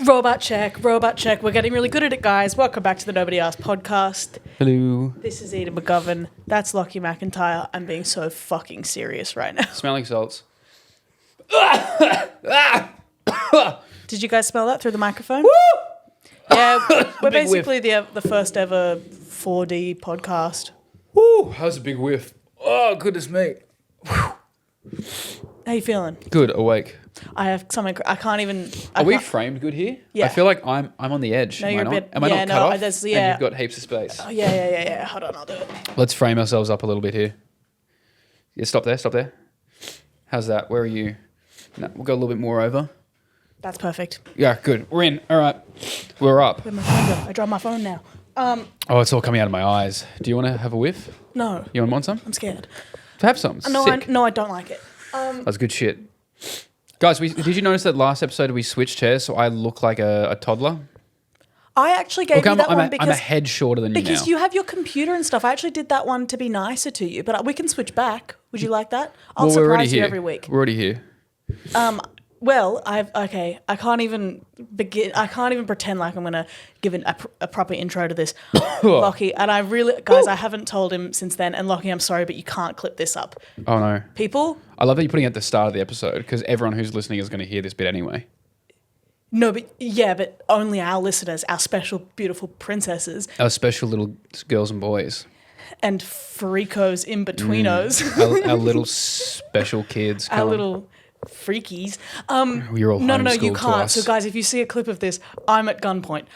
Robot check. We're getting really good at it, guys. Welcome back to the Nobody Asked podcast. Hello. This is Eden McGovern. That's Lachy McIntyre. I'm being so fucking serious right now. Smelling salts. Did you guys smell that through the microphone? Woo! Yeah, we're Big basically the first ever 4D podcast. Woo! That was a big whiff. Oh, goodness me. How you feeling? Good, awake. I have something. I can't even. Are we framed good here? Yeah. I feel like I'm on the edge. No, Am I you're a not? bit. Am I yeah, not no, cut off? there's, And yeah. you've got heaps of space. Oh, yeah. Hold on, I'll do it. Let's frame ourselves up a little bit here. Yeah, stop there. How's that? Where are you? No, we'll go a little bit more over. That's perfect. Yeah, good. We're in. All right. We're up. Where'd my phone go? I dropped my phone now. Oh, it's all coming out of my eyes. Do you want to have a whiff? No. You want some? I'm scared. Have some. It's No, sick. I don't like it. That's good shit. Guys, did you notice that last episode we switched chairs so I look like a toddler? I actually gave you that one because... I'm a head shorter than you now. Because you have your computer and stuff. I actually did that one to be nicer to you, but we can switch back. Would you like that? I'll surprise you every week. We're already here. Well, I can't even begin. I can't even pretend like I'm going to give a proper intro to this, Lachy. And I really, guys, I haven't told him since then. And Lachy, I'm sorry, but you can't clip this up. Oh no, people. I love that you're putting it at the start of the episode because everyone who's listening is going to hear this bit anyway. No, but only our listeners, our special, beautiful princesses, Our special little girls and boys, and freakos in betweenos, our little special kids, our little freakies. You're all no, homeschooled you to can't. us. So, guys, if you see a clip of this, I'm at gunpoint.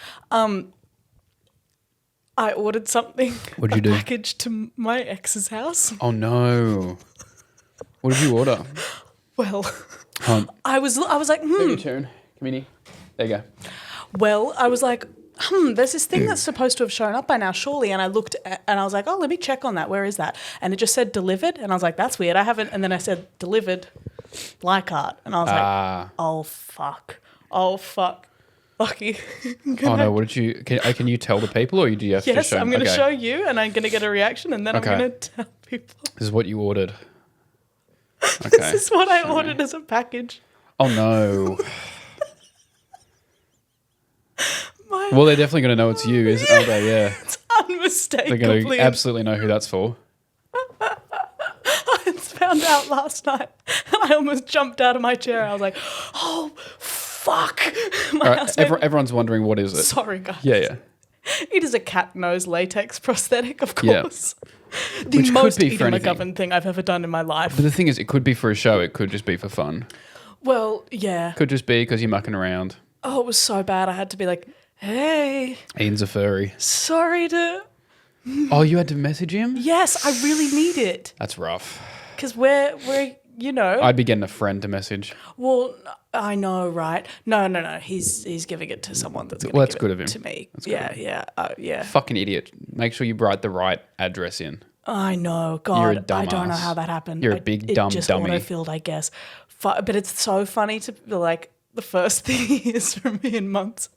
I ordered something. What'd you do? Package to my ex's house. Oh no! What did you order? Well, I was like, Your turn. Come in here. There you go. Well, I was like, there's this thing that's supposed to have shown up by now, surely. And I looked and I was like, oh, let me check on that. Where is that? And it just said delivered. And I was like, that's weird. I haven't. And then I said delivered, Leichhardt. And I was like, oh, fuck. Lucky. Oh no! What did you? Can you tell the people, or do you have to Yes, show them? I'm going to Okay. show you, and I'm going to get a reaction, and then Okay. I'm going to tell people. This is what you ordered. Okay. This is what I ordered as a package. Oh no. Well, they're definitely going to know it's you, aren't they? Yeah. It's They're unmistakably. going to absolutely know who that's for. I found out last night, and I almost jumped out of my chair. I was like, oh, fuck. My All right, housemate- everyone's wondering what is it? Sorry, guys. Yeah. It is a cat nose latex prosthetic, of Yeah. course. The Which could most be for Eden anything. McGovern thing I've ever done in my life. But the thing is, it could be for a show. It could just be for fun. Well, yeah. Could just be because you're mucking around. Oh, it was so bad. I had to be like, hey, Ian's a furry. sorry to... Oh, you had to message him? Yes, I really need it. That's rough. Because we're, you know... I'd be getting a friend to message. Well, I know, right? No. He's giving it to someone that's going to Well, that's give good it of him. to me. That's good Yeah, of him. yeah. Fucking idiot. Make sure you write the right address in. I know, God, You're a I don't know dumbass. how that happened. You're a big it dumb just dummy. auto-filled, I guess. But it's so funny to be like, the first thing he hears from me in months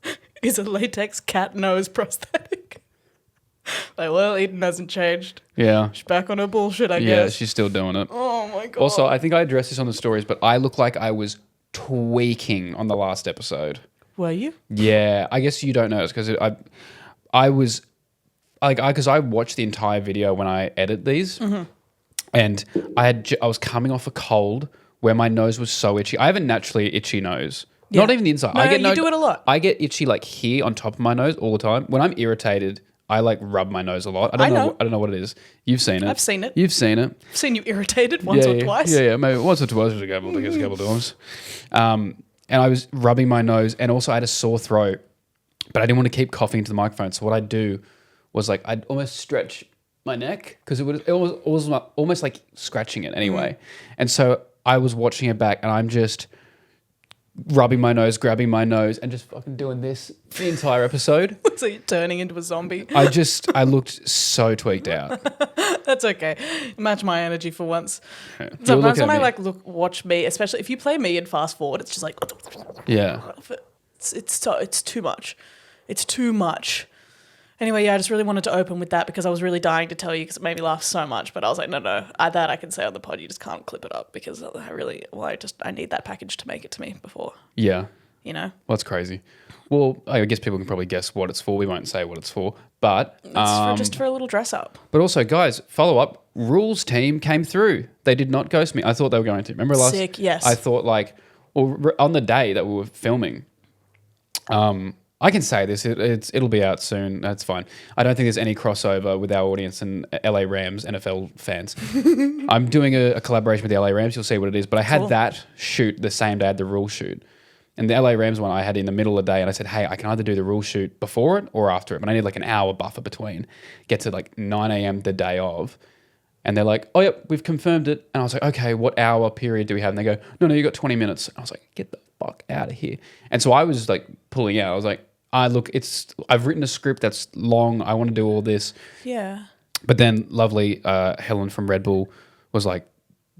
is a latex cat nose prosthetic. Like, well, Eden hasn't changed. Yeah. She's back on her bullshit, I Yeah, guess. she's still doing it. Oh my God. Also, I think I addressed this on the stories, but I look like I was tweaking on the last episode. Were you? Yeah, I guess you don't notice because I was like because I watched the entire video when I edit these, and I was coming off a cold where my nose was so itchy. I have a naturally itchy nose. Yeah. Not even the inside. No, you do it a lot. I get itchy like here on top of my nose all the time. When I'm irritated, I like rub my nose a lot. I know. don't know what it is. You've seen it. I've seen it. You've seen it. I've seen you irritated once or twice. Yeah, maybe once or twice a couple times. And I was rubbing my nose, and also I had a sore throat, but I didn't want to keep coughing into the microphone. So what I'd do was like I'd almost stretch my neck because it was almost like scratching it anyway. And so I was watching it back, and I'm just rubbing my nose, grabbing my nose, and just fucking doing this the entire episode. So you're turning into a zombie. I looked so tweaked out. That's okay. Match my energy for once. You're Sometimes looking when at I me. watch me, especially if you play me and fast forward, it's just like Yeah. it's too much. It's too much. Anyway, yeah, I just really wanted to open with that because I was really dying to tell you because it made me laugh so much. But I was like, no, that I can say on the pod. You just can't clip it up because I need that package to make it to me before, Yeah. you know? Well, that's crazy. Well, I guess people can probably guess what it's for. We won't say what it's for, but Just for a little dress up. but also, guys, follow up. Rules team came through. They did not ghost me. I thought they were going to. Remember last? Sick, yes. I thought on the day that we were filming. I can say this. It'll be out soon. That's fine. I don't think there's any crossover with our audience and LA Rams NFL fans. I'm doing a collaboration with the LA Rams. You'll see what it is. But I had that shoot the same day I had the rule shoot. And the LA Rams one I had in the middle of the day, and I said, hey, I can either do the rule shoot before it or after it, but I need like an hour buffer between. Get to like 9 a.m. the day of. And they're like, oh, yep, we've confirmed it. And I was like, okay, what hour period do we have? And they go, no, you got 20 minutes. And I was like, get the fuck out of here. And so I was like pulling out. I was like, I've written a script that's long. I want to do all this. Yeah. But then lovely Helen from Red Bull was like,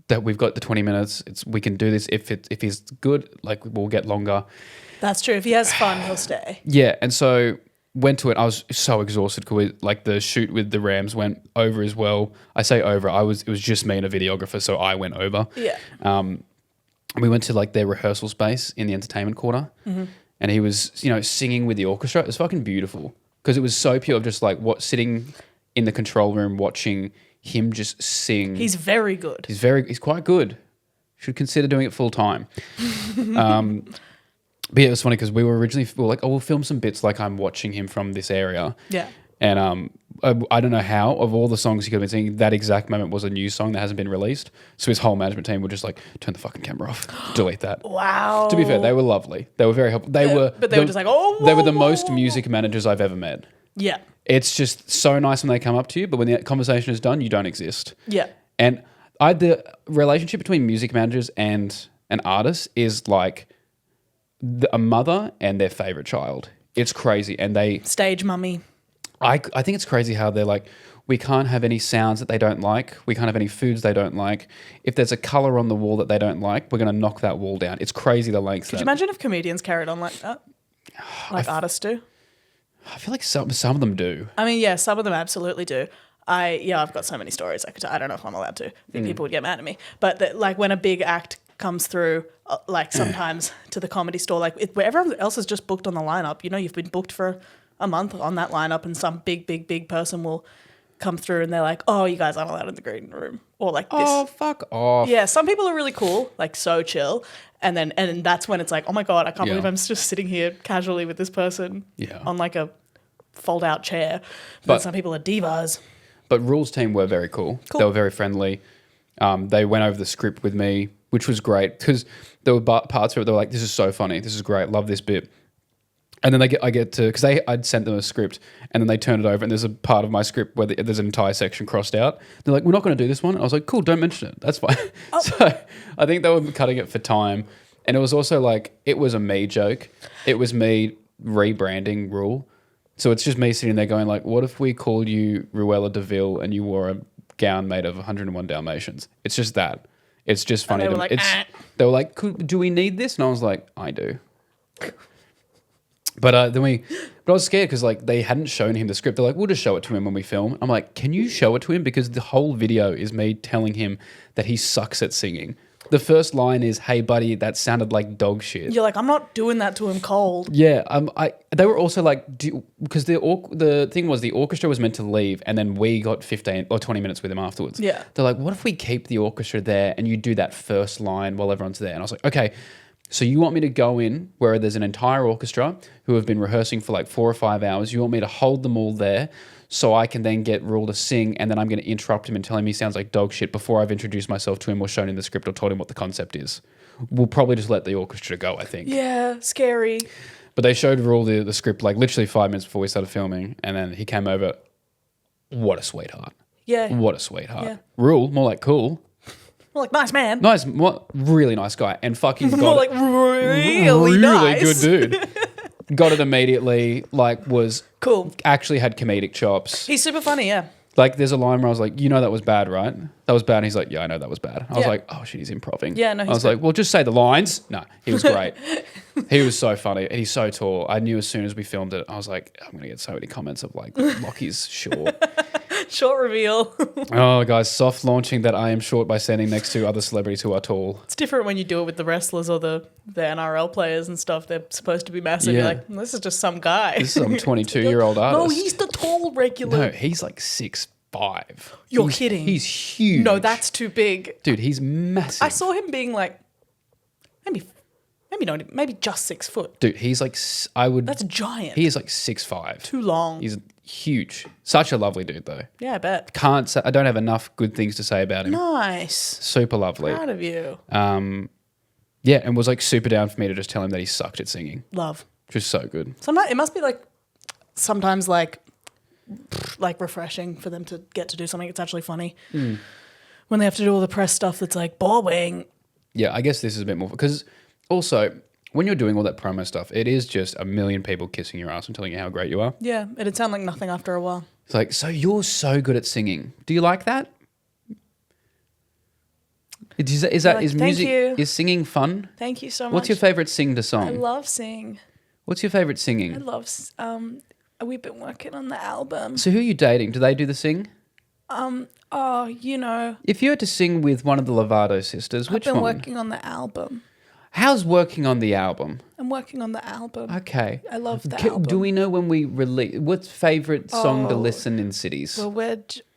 that we've got the 20 minutes. We can do this. If he's good, like we'll get longer. That's true. If he has fun, he'll stay. Yeah. And so went to it. I was so exhausted because like the shoot with the Rams went over as well. I say over. It was just me and a videographer, so I went over. Yeah. We went to like their rehearsal space in the entertainment quarter, and he was singing with the orchestra. It was fucking beautiful because it was so pure, just like sitting in the control room watching him just sing. He's very good. He's quite good. Should consider doing it full time. But yeah, it was funny because we were like, oh, we'll film some bits like I'm watching him from this area. Yeah. And I don't know how, of all the songs he could have been singing, that exact moment was a new song that hasn't been released. So his whole management team were just like, turn the fucking camera off, delete that. Wow. To be fair, they were lovely. They were very helpful. But they were just like, oh. They were the most music managers I've ever met. Yeah. It's just so nice when they come up to you, but when the conversation is done, you don't exist. Yeah. And the relationship between music managers and an artist is like a mother and their favorite child. It's crazy. And they... Stage mummy. I think it's crazy how they're like, we can't have any sounds that they don't like. We can't have any foods they don't like. If there's a color on the wall that they don't like, we're going to knock that wall down. It's crazy the lengths. Could you imagine if comedians carried on like that? Like artists do? I feel like some of them do. I mean, yeah, some of them absolutely do. I've got so many stories I don't know if I'm allowed to. I think people would get mad at me. But like when a big act comes through, like sometimes to the Comedy Store, like where everyone else is just booked on the lineup, you've been booked for a month on that lineup, and some big person will come through and they're like, oh, you guys aren't allowed in the green room, or like this. Oh, fuck off. Yeah, some people are really cool, like so chill, and that's when it's like, oh my god, I can't believe I'm just sitting here casually with this person on like a fold out chair. But some people are divas. But Rules team were very cool. They were very friendly. They went over the script with me, which was great because there were parts of it. They were like, "This is so funny. This is great. Love this bit." And then I get to because I'd sent them a script, and then they turn it over, and there's a part of my script where there's an entire section crossed out. They're like, "We're not going to do this one." I was like, "Cool, don't mention it. That's fine." Oh. So I think they were cutting it for time, and it was also like it was a me joke. It was me rebranding Rule. So it's just me sitting there going like, what if we called you Ruella DeVille and you wore a gown made of 101 Dalmatians? It's just that. It's just funny. And they were like, do we need this? And I was like, I do. But I was scared because like they hadn't shown him the script. They're like, we'll just show it to him when we film. I'm like, can you show it to him? Because the whole video is me telling him that he sucks at singing. The first line is, "Hey buddy, that sounded like dog shit." You're like, I'm not doing that to him cold. Yeah, they were also like, because the thing was the orchestra was meant to leave, and then we got 15 or 20 minutes with him afterwards. Yeah, they're like, what if we keep the orchestra there and you do that first line while everyone's there? And I was like, okay, so you want me to go in where there's an entire orchestra who have been rehearsing for like 4 or 5 hours? You want me to hold them all there? So I can then get Rule to sing, and then I'm going to interrupt him and tell him he sounds like dog shit before I've introduced myself to him or shown him the script or told him what the concept is. We'll probably just let the orchestra go, I think. Yeah, scary. But they showed Rule the script like literally 5 minutes before we started filming, and then he came over. What a sweetheart. Yeah. What a sweetheart. Yeah. Rule, more like cool. More like nice man. Nice, really nice guy. And fucking got more like really nice. Good dude. Got it immediately, like was cool. Actually had comedic chops. He's super funny, yeah. Like there's a line where I was like, you know that was bad, right? That was bad. And he's like, yeah, I know that was bad. I was like, oh shit, he's improving. Yeah, no, I was like, well, just say the lines. No, he was great. He was so funny. And he's so tall. I knew as soon as we filmed it, I was like, I'm going to get so many comments of like, Lochy's short. Short reveal. Oh, guys, soft launching that I am short by standing next to other celebrities who are tall. It's different when you do it with the wrestlers or the NRL players and stuff. They're supposed to be massive. Yeah. You're like, this is just some guy. This is some 22-year-old artist. No, he's the tall regular. No, he's like 6'5". You're kidding. He's huge. No, that's too big. Dude, he's massive. I saw him being like, maybe just 6 foot. Dude, he's like, That's giant. He is like 6'5". Too long. He's huge. Such a lovely dude, though. Yeah, I bet. I don't have enough good things to say about him. Nice. Super lovely. Proud of you. Yeah, and was like super down for me to just tell him that he sucked at singing. Love. Just so good. Sometimes it must be sometimes refreshing for them to get to do something that's actually funny. When they have to do all the press stuff that's like boring. Yeah, I guess this is a bit more because also when you're doing all that promo stuff, it is just a million people kissing your ass and telling you how great you are. Yeah, it'd sound like nothing after a while. It's like, so you're so good at singing. Do you like that? Is music you. Is singing fun? Thank you so much. What's your favorite sing to song? I love singing. What's your favorite singing? I love. We've been working on the album. So who are you dating? Do they do the sing? Oh, you know. If you had to sing with one of the Lovato sisters, which I've been one? working on the album. How's working on the album? I'm working on the album. Okay. I love the album. Do we know when we release? What's favorite song to listen in cities? Well,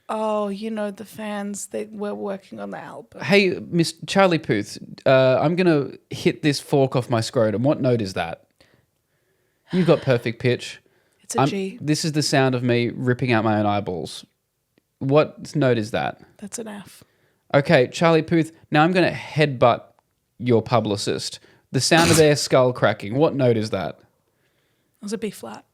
the fans. We're working on the album. Hey, Miss Charlie Puth, I'm gonna hit this fork off my scrotum. What note is that? You've got perfect pitch. It's a G. This is the sound of me ripping out my own eyeballs. What note is that? That's an F. Okay, Charlie Puth. Now I'm gonna headbutt your publicist. The sound of their skull cracking. What note is that? It was a B flat.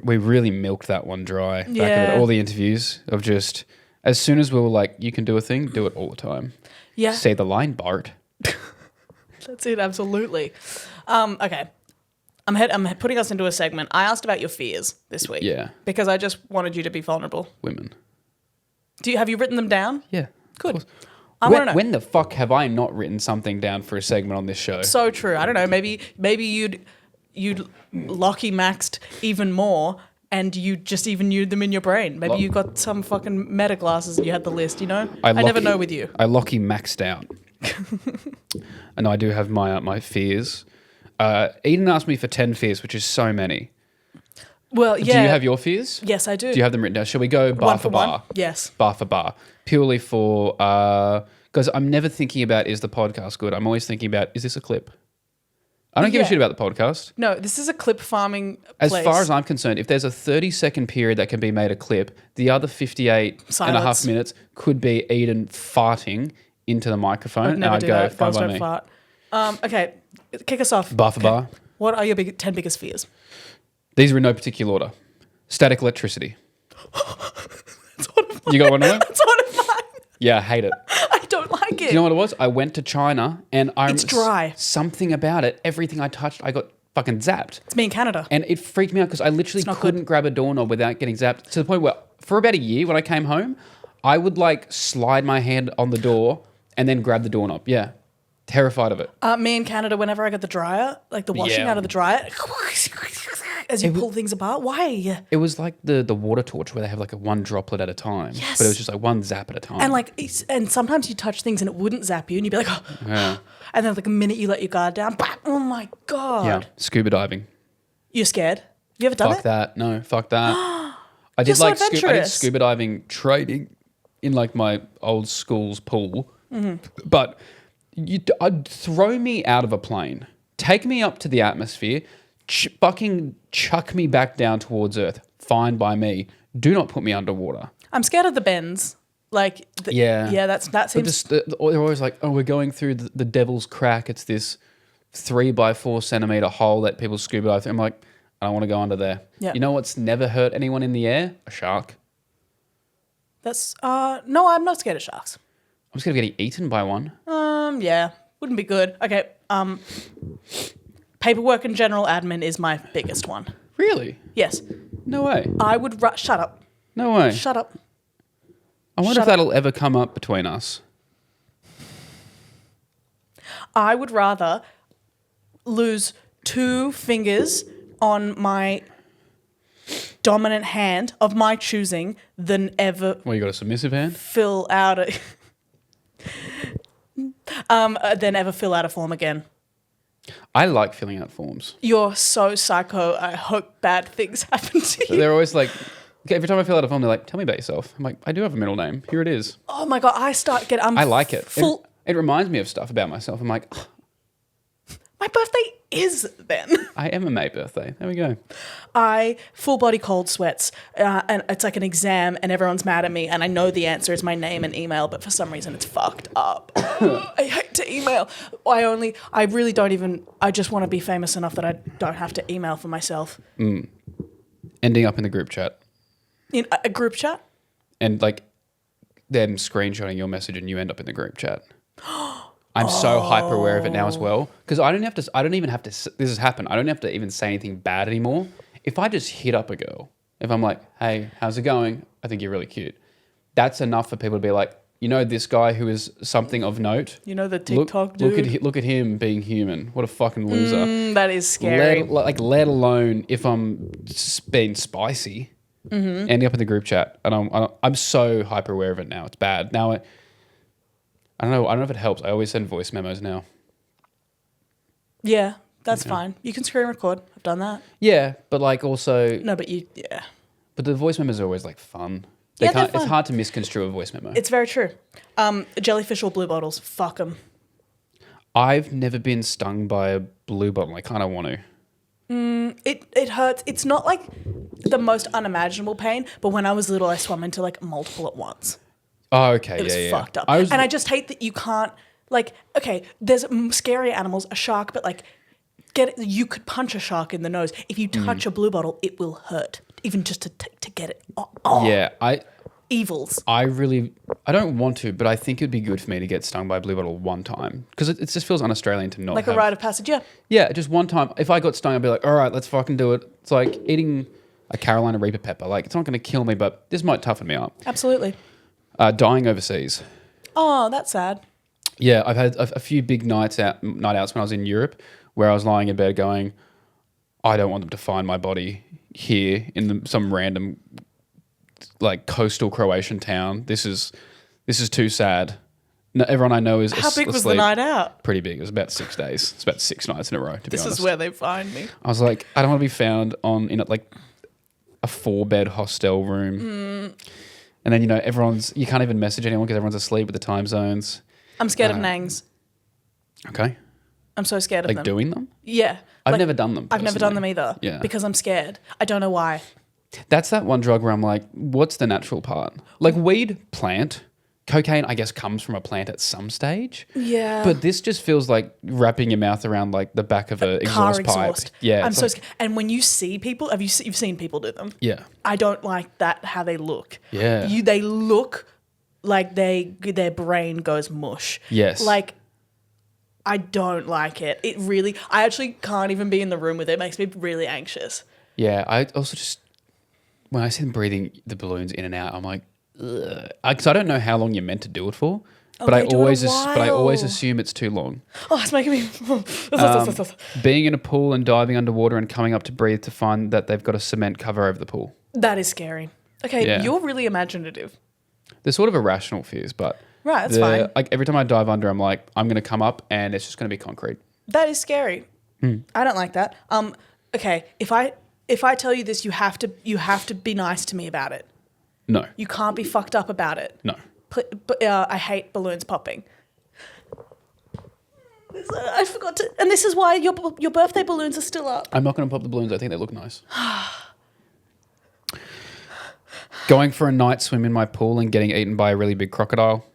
We really milked that one dry. Back Yeah. at all the interviews of just as soon as we were like, you can do a thing, do it all the time. Yeah. Say the line, Bart. That's it. Absolutely. Okay. I'm putting us into a segment. I asked about your fears this week. Yeah. Because I just wanted you to be vulnerable. Women. Have you written them down? Yeah. Good. I want to know. When the fuck have I not written something down for a segment on this show? So true. I don't know. Maybe you'd Lachy maxed even more and you just even knew them in your brain. Maybe you got some fucking meta glasses and you had the list, I never know with you. I Lachy maxed out. And I do have my fears. Eden asked me for 10 fears, which is so many. Well, yeah. Do you have your fears? Yes, I do. Do you have them written down? Shall we go bar One for for bar? one? Yes. Bar for bar. Purely for, because I'm never thinking about, is the podcast good? I'm always thinking about, is this a clip? I don't give a shit about the podcast. No, this is a clip farming As place. far as I'm concerned, if there's a 30-second period that can be made a clip, the other 58 and a half Silence. minutes could be Eden farting into the microphone. I'd And never I'd do go, that. fine Girls by don't me. fart. Okay, kick us off. Bar for bar. What are your 10 biggest fears? These are in no particular order. Static electricity. That's one of mine. You got one of them? That's one of mine. Yeah, I hate it. I don't like it. Do you know what it was? I went to China and It's dry. Something about it, everything I touched, I got fucking zapped. It's me in Canada. And it freaked me out because I literally not couldn't grab a doorknob without getting zapped to the point where for about a year when I came home, I would slide my hand on the door and then grab the doorknob. Yeah. Terrified of it. Me in Canada, whenever I got the dryer, the washing Yeah. out of the dryer, as you pull things apart. Why? It was like the water torch where they have a one droplet at a time. Yes. But it was just one zap at a time. And sometimes you touch things and it wouldn't zap you, and you'd be like, oh. Yeah. And then a minute you let your guard down, bam, oh my god. Yeah. Scuba diving. You're scared? Have you ever done Fuck it? that. No, fuck that. I did You're so I did adventurous. scuba diving training in my old school's pool. Mm-hmm. But I'd throw me out of a plane, take me up to the atmosphere, fucking chuck me back down towards Earth. Fine by me. Do not put me underwater. I'm scared of the bends. Yeah. That seems. They're always like, oh, we're going through the devil's crack. It's this 3 by 4 centimeter hole that people scuba dive through. I'm like, I don't want to go under there. Yeah. You know what's never hurt anyone in the air? A shark. That's no, I'm not scared of sharks. I'm just gonna get eaten by one. Yeah, wouldn't be good. Okay, paperwork and general admin is my biggest one. Really? Yes, No way. I would. Shut up. No way. Shut up. I wonder Shut if that'll ever come up between us. I would rather lose 2 fingers on my dominant hand of my choosing than ever Well, you got a submissive hand? fill out a than ever fill out a form again. I like filling out forms. You're so psycho. I hope bad things happen to you. They're always like, okay, every time I fill out a form, they're like, tell me about yourself. I'm like, I do have a middle name. Here it is. Oh my God, I like it. Full. It reminds me of stuff about myself. I'm like, oh, My birthday is then. I am a May birthday. There we go. I full body cold sweats, and it's like an exam, and everyone's mad at me, and I know the answer is my name and email, but for some reason it's fucked up. I hate to email. I really don't even. I just want to be famous enough that I don't have to email for myself. Ending up in the group chat In a group chat. and like them screenshotting your message and you end up in the group chat. I'm so hyper aware of it now as well because I don't even have to. This has happened. I don't have to even say anything bad anymore. If I just hit up a girl, if I'm like, "Hey, how's it going? I think you're really cute." That's enough for people to be like, you know, this guy who is something of note. You know the TikTok dude. Look at him being human. What a fucking loser. That is scary. Let alone if I'm being spicy, ending up in the group chat, and I'm so hyper aware of it now. It's bad now. I don't know if it helps. I always send voice memos now. Yeah, that's fine. You can screen record. I've done that. Yeah, but like also, No, but yeah. but the voice memos are always like fun. Yeah, they're fun. It's hard to misconstrue a voice memo. It's very true. Jellyfish or blue bottles, fuck them. I've never been stung by a blue bottle. I kind of want to. It hurts. It's not like the most unimaginable pain, but when I was little, I swam into like multiple at once. Oh, okay. It was yeah. fucked up. And I just hate that you can't, like, okay, there's scary animals, a shark, but like, you could punch a shark in the nose. If you touch a blue bottle, it will hurt, even just to get it. Yeah, Evils. I don't want to, but I think it'd be good for me to get stung by a blue bottle one time because it just feels un-Australian to not Like a rite of passage, yeah. Yeah, just one time. If I got stung, I'd be like, all right, let's fucking do it. It's like eating a Carolina Reaper pepper. Like, it's not going to kill me, but this might toughen me up. Absolutely. Dying overseas. Oh, that's sad. Yeah, I've had a few big night outs when I was in Europe where I was lying in bed going, I don't want them to find my body here in some random like coastal Croatian town. This is too sad. No, everyone I know is How big was the night out? Pretty big. It was about 6 days. It's about 6 nights in a row, to be honest. This is where they find me. I was like, I don't want to be found in like a 4-bed hostel room. And then, you know, you can't even message anyone because everyone's asleep with the time zones. I'm scared of nangs. Okay. I'm so scared of them. Like doing them? Yeah. I've never done them. I've never done them either. Yeah. Because I'm scared. I don't know why. That's that one drug where I'm like, what's the natural part? Like weed, plant. Cocaine, I guess, comes from a plant at some stage. Yeah. But this just feels like wrapping your mouth around like the back of an exhaust pipe. Yeah. I'm so scared. And when you see people, you've seen people do them? Yeah. I don't like that, how they look. Yeah. They look like their brain goes mush. Yes. Like, I don't like it. I actually can't even be in the room with it. It makes me really anxious. Yeah. I also just, when I see them breathing the balloons in and out, I'm like, because I don't know how long you're meant to do it for, but I always assume it's too long. Oh, it's making me. Being in a pool and diving underwater and coming up to breathe to find that they've got a cement cover over the pool. That is scary. Okay, Yeah. You're really imaginative. They're sort of irrational fears, but Right, that's fine. Like every time I dive under, I'm like, I'm going to come up and it's just going to be concrete. That is scary. I don't like that. Okay, if I tell you this, you have to be nice to me about it. No. You can't be fucked up about it. No. But I hate balloons popping. I forgot to, and this is why your birthday balloons are still up. I'm not going to pop the balloons. I think they look nice. Going for a night swim in my pool and getting eaten by a really big crocodile.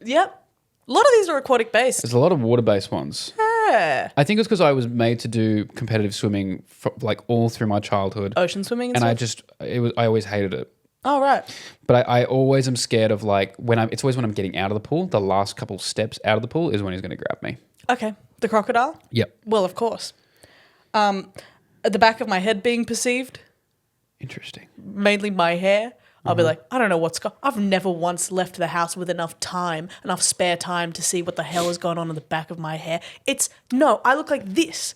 Yep. A lot of these are aquatic based. There's a lot of water-based ones. Yeah. I think it's because I was made to do competitive swimming like all through my childhood. Ocean swimming and stuff? I always hated it. Oh, right. But I always am scared of like it's always when I'm getting out of the pool, the last couple steps out of the pool is when he's going to grab me. Okay. The crocodile? Yep. Well, of course. At the back of my head being perceived. Interesting. Mainly my hair. I'll be like, I don't know I've never once left the house with enough spare time to see what the hell is going on in the back of my hair. I look like this.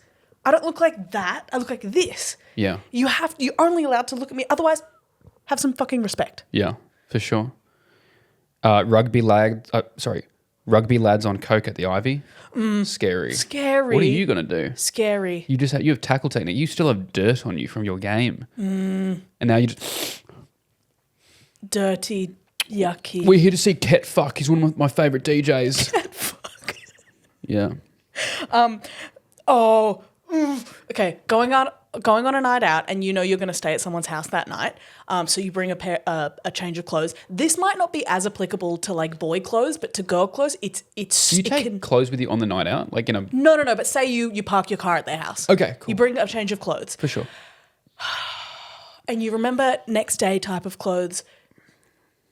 I don't look like that. I look like this. Yeah. You're only allowed to look at me. Otherwise, have some fucking respect. Yeah, for sure. Rugby lads on coke at the Ivy. Scary. Scary. What are you gonna do? Scary. You have tackle technique. You still have dirt on you from your game, and now you just Dirty, yucky. we're here to see Ket Fuck. He's one of my favorite DJs. Ket Fuck. Yeah. Okay. Going on a night out, and you know you're going to stay at someone's house that night. So you bring a change of clothes. This might not be as applicable to like boy clothes, but to girl clothes, it's. Do you take clothes with you on the night out, like in a? No. But say you park your car at their house. Okay, cool. You bring a change of clothes, For sure. and you remember next day type of clothes.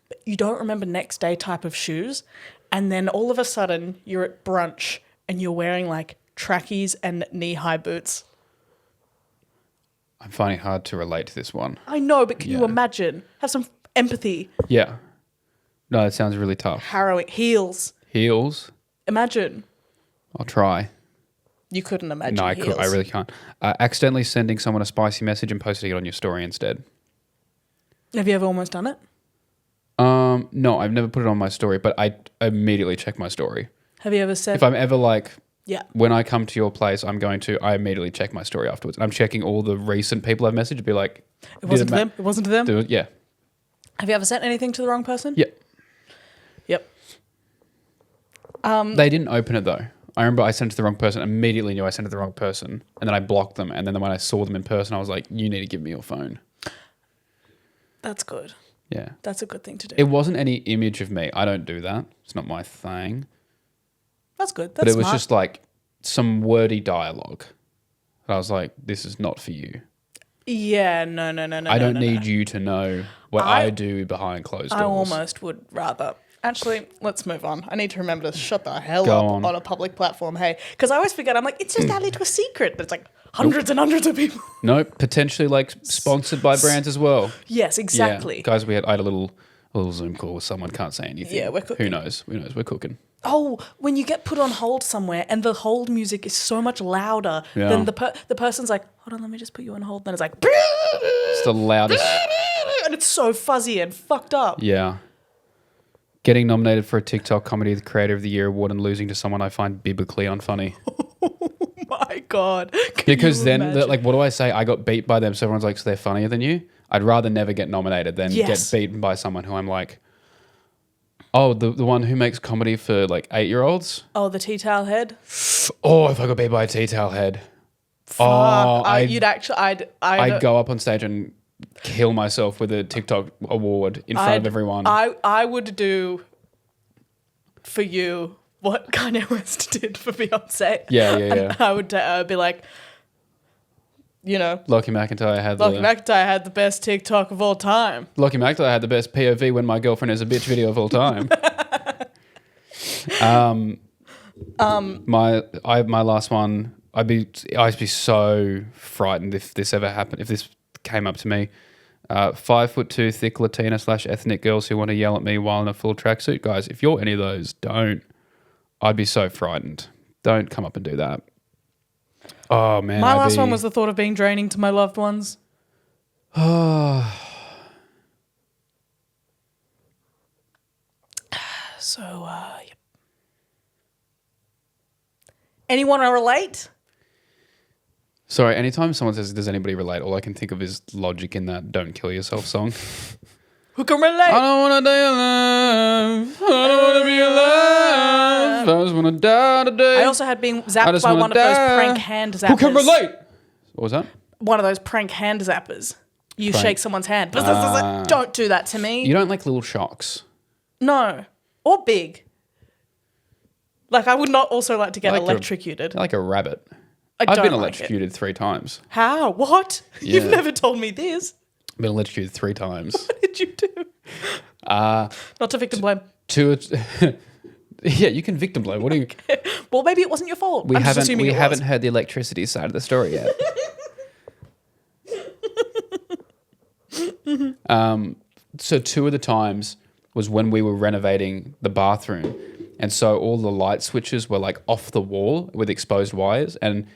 But you don't remember next day type of shoes, and then all of a sudden you're at brunch and you're wearing like trackies and knee-high boots. I'm finding it hard to relate to this one. I know, but can you Yeah. imagine? Have some empathy. Yeah. No, it sounds really tough. Harrowing. Heels. Heels. Imagine. I'll try. You couldn't imagine No, I heels. really can't. Accidentally sending someone a spicy message and posting it on your story instead. Have you ever almost done it? No, I've never put it on my story, but I immediately check my story. Have you ever said... If I'm ever like, yeah. when I come to your place, I immediately check my story afterwards. And I'm checking all the recent people I've messaged to be like... It wasn't to them? It wasn't to them? Yeah. Have you ever sent anything to the wrong person? Yeah. Yep. They didn't open it though. I remember I sent it to the wrong person, immediately knew I sent it to the wrong person, and then I blocked them. And then when I saw them in person, I was like, you need to give me your phone. That's good. Yeah. That's a good thing to do. It wasn't any image of me. I don't do that. It's not my thing. That's good. That's But it was smart. just like some wordy dialogue. And I was like, this is not for you. Yeah, no. I don't need you to know what I do behind closed doors. I almost would rather. Actually, let's move on. I need to remember to shut the hell Go up on. on a public platform. Hey, because I always forget. I'm like, it's just added to a secret. But it's like hundreds and hundreds of people. No, potentially like sponsored by brands as well. Yes, exactly. Yeah. Guys, I had a little Zoom call with someone, can't say anything. Yeah, we're cooking. Who knows? We're cooking. Oh, when you get put on hold somewhere and the hold music is so much louder Yeah. than the person's like, hold on, let me just put you on hold. Then it's like, It's the loudest. and it's so fuzzy and fucked up. Yeah. Getting nominated for a TikTok Comedy Creator of the Year award and losing to someone I find biblically unfunny. My God. Can Because you then, imagine? like, what do I say? I got beat by them, so everyone's like, so they're funnier than you? I'd rather never get nominated than Yes. get beaten by someone who I'm like, oh, the one who makes comedy for like 8-year-olds? Oh, the tea towel head. Oh, if I got beat by a tea towel head. Fuck. Oh, I'd I'd go up on stage and kill myself with a TikTok award in front of everyone. I would do for you what Kanye West did for Beyonce. Yeah. And I would be like, you know, Lachy McIntyre had Lachy McIntyre had the best TikTok of all time. Lachy McIntyre had the best POV when my girlfriend is a bitch video of all time. My last one, I'd be so frightened if this ever happened, if this came up to me. 5'2" thick Latina / ethnic girls who want to yell at me while in a full tracksuit. Guys, if you're any of those, don't. I'd be so frightened. Don't come up and do that. Oh man. My last one was the thought of being draining to my loved ones. So, yep. Anyone relate? Sorry, anytime someone says, does anybody relate, all I can think of is Logic in that Don't Kill Yourself song. Who can relate? I don't want to die alive. I don't want to be alive. I just want to die today. I also had been zapped by one of those prank hand zappers. Who can relate? What was that? One of those prank hand zappers. You Prank. shake someone's hand. Don't do that to me. You don't like little shocks. No. Or big. Like, I would not also like to get I like electrocuted. You're like a rabbit. I've I've been electrocuted 3 times. How? What? Yeah. You've never told me this. I've been electrocuted 3 times. What did you do? Not to victim blame. Yeah, you can victim blame. What do you? Well, maybe it wasn't your fault. We I'm just haven't assuming it haven't was. heard the electricity side of the story yet. So 2 of the times was when we were renovating the bathroom, and so all the light switches were like off the wall with exposed wires, and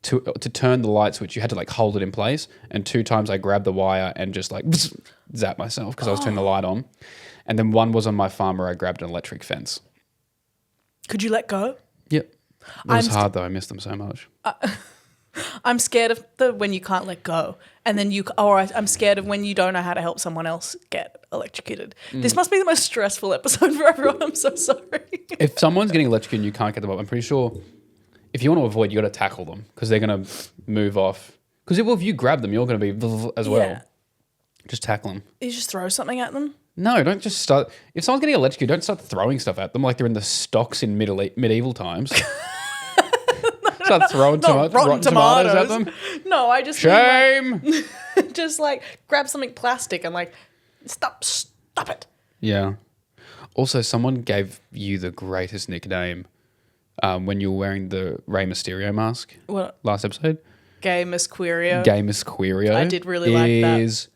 to turn the light switch, you had to like hold it in place. And 2 times I grabbed the wire and just like zap myself because I was turning the light on. And then one was on my farm where I grabbed an electric fence. Could you let go? Yep. It was hard though. I missed them so much. I'm scared of when you can't let go, and then I'm scared of when you don't know how to help someone else get electrocuted. This must be the most stressful episode for everyone. I'm so sorry. If someone's getting electrocuted and you can't get them up, I'm pretty sure if you want to avoid, you got to tackle them because they're going to move off. Because if you grab them, you're going to be as well. Yeah. Just tackle them. You just throw something at them. No, don't just start. If someone's getting electrocuted, don't start throwing stuff at them like they're in the stocks in medieval times. Start throwing rotten tomatoes at them. No, I just shame. Mean, like, just like grab something plastic and like stop it. Yeah. Also, someone gave you the greatest nickname when you were wearing the Rey Mysterio mask. What? Last episode. Gay Miss Queerio. Gay Miss Queerio. I did really like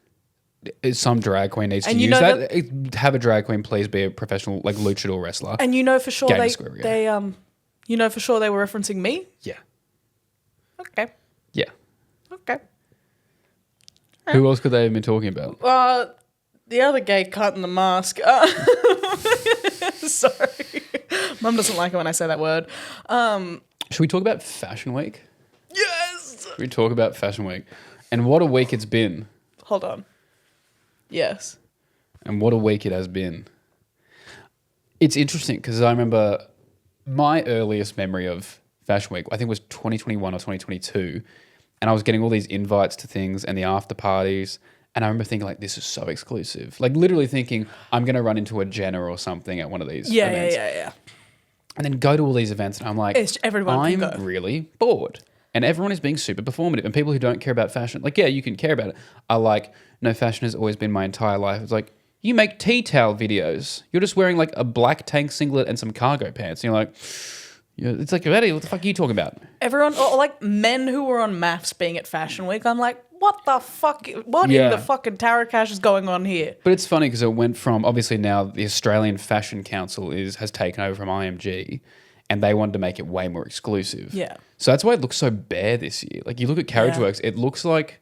that. Some drag queen needs to use that. Have a drag queen please be a professional like luchador wrestler. And you know for sure they you know for sure they were referencing me? Yeah. Okay. Yeah. Okay. Who else could they have been talking about? The other gay cunt in the mask. Sorry. Mum doesn't like it when I say that word. Should we talk about Fashion Week? Yes. Should we talk about Fashion Week? And what a week it's been. Hold on. Yes. And what a week it has been. It's interesting because I remember my earliest memory of Fashion Week, I think was 2021 or 2022. And I was getting all these invites to things and the after parties. And I remember thinking like, this is so exclusive. Like literally thinking I'm going to run into a Jenna or something at one of these events. Yeah. And then go to all these events and I'm like, I'm really bored. And everyone is being super performative. And people who don't care about fashion, like, yeah, you can care about it, are like, no, fashion has always been my entire life. It's like, you make tea towel videos. You're just wearing like a black tank singlet and some cargo pants. And you're like, it's like, what the fuck are you talking about? Everyone, or like men who were on maths being at Fashion Week, I'm like, what the fuck? What in the fucking tarot cash is going on here? But it's funny because it went from, obviously now the Australian Fashion Council has taken over from IMG and they wanted to make it way more exclusive. Yeah. So that's why it looks so bare this year. Like you look at Carriageworks, it looks like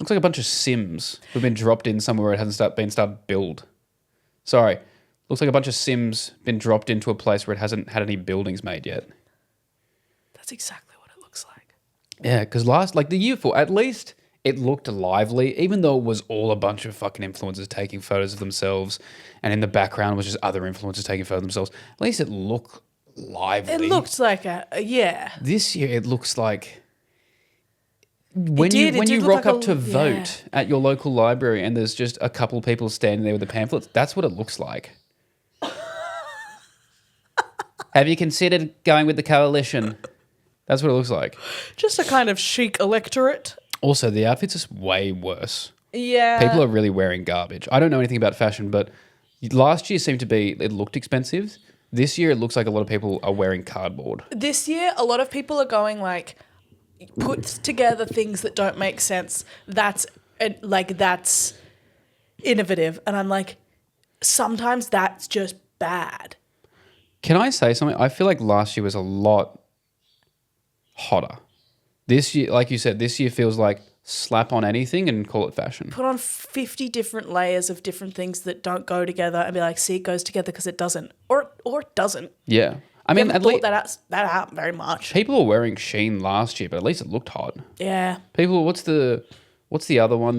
a bunch of Sims who've been dropped in somewhere where it hasn't been started build. Sorry. Looks like a bunch of Sims been dropped into a place where it hasn't had any buildings made yet. That's exactly what it looks like. Yeah, because the year before, at least it looked lively, even though it was all a bunch of fucking influencers taking photos of themselves and in the background was just other influencers taking photos of themselves. At least it looked lively. It looked like yeah. This year it looks like when you rock up to vote at your local library and there's just a couple people standing there with the pamphlets, that's what it looks like. Have you considered going with the coalition? That's what it looks like. Just a kind of chic electorate. Also, the outfits is way worse. Yeah. People are really wearing garbage. I don't know anything about fashion, but last year seemed to be, it looked expensive. This year, it looks like a lot of people are wearing cardboard. This year, a lot of people are going like, put together things that don't make sense. That's innovative. And I'm like, sometimes that's just bad. Can I say something? I feel like last year was a lot hotter. This year, like you said, this year feels like slap on anything and call it fashion. Put on 50 different layers of different things that don't go together and be like, see, it goes together because it doesn't. Or it doesn't. Yeah. I mean, at least that out very much. People were wearing Shein last year, but at least it looked hot. Yeah. People, what's the other one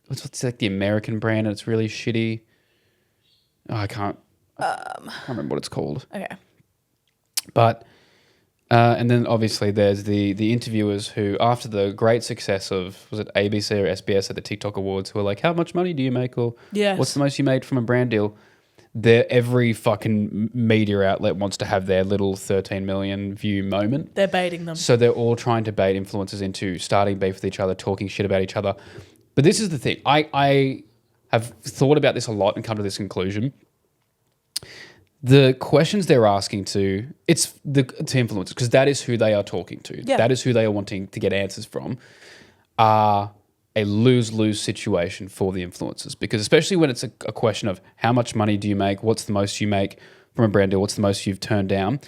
what's like the American brand and it's really shitty? Oh, I can't remember what it's called. Okay. But and then obviously there's the interviewers who, after the great success of, was it ABC or SBS at the TikTok Awards, who are like, how much money do you make? Or what's the most you made from a brand deal? Every fucking media outlet wants to have their little 13 million view moment. They're baiting them. So they're all trying to bait influencers into starting beef with each other, talking shit about each other. But this is the thing. I have thought about this a lot and come to this conclusion. The questions they're asking to influencers, because that is who they are talking to. Yeah. That is who they are wanting to get answers from, are a lose-lose situation for the influencers. Because especially when it's a question of how much money do you make, what's the most you make from a brand deal, what's the most you've turned down,